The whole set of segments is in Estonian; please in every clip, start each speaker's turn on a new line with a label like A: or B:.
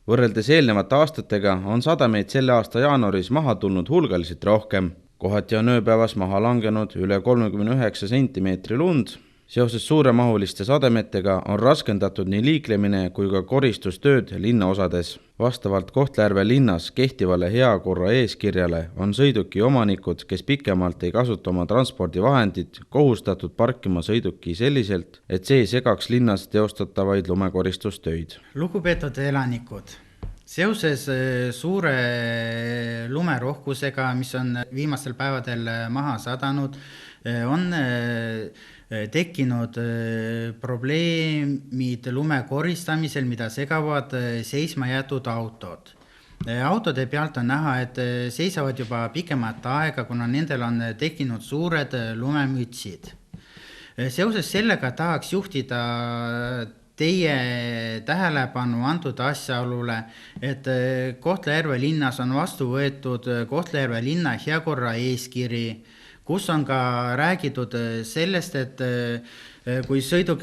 A: Võrreldes eelnevate aastatega on sademeid selle aasta jaanuaris maha tulnud hulgaliselt rohkem. Kohati on ööpäevas maha langenud üle 39 sentimeetri lund. Seoses suuremahuliste sademetega on raskendatud nii liiklemine kui ka koristustööd linnaosades. Vastavalt Kohtla-Järve linnas kehtivale heakorra eeskirjale on sõiduki omanikud, kes pikemalt ei kasuta oma transpordivahendit, kohustatud parkima sõiduki selliselt, et see ei segaks linnas teostatavaid lumekoristustöid.
B: Lugupeetud elanikud, seoses suure lumerohkusega, mis on viimastel päevadel maha sadanud, on tekkinud probleemid lume koristamisel, mida segavad seisma jäetud autod. Autode pealt on näha, et seisavad juba pikemat aega, kuna nendel on tekkinud suured lumemütsid. Seoses sellega tahaks juhtida teie tähelepanu antud asjaolule, et Kohtla-Järve linnas on vastu võetud Kohtla-Järve linna heakorra eeskiri, kus on ka räägitud sellest, et kui sõiduk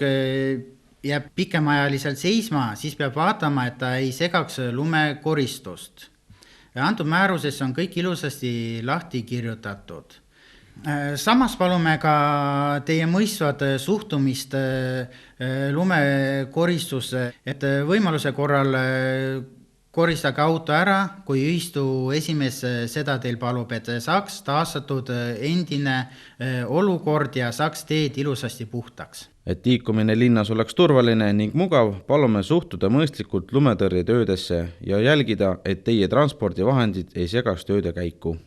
B: jääb pikemaajaliselt seisma, siis peab vaatama, et ta ei segaks lumekoristust. Antud määruses on kõik ilusasti lahti kirjutatud. Samas palume ka teie mõistvat suhtumist lumekoristusse, et võimaluse korral koristage auto ära, kui ühistu esimees seda teil palub, et saaks taastatud endine olukord ja saaks teed ilusasti puhtaks.
A: Et liikumine linnas oleks turvaline ning mugav, palume suhtuda mõistlikult lumetõrjetöödesse ja jälgida, et teie transpordivahendid ei segaks tööde käiku.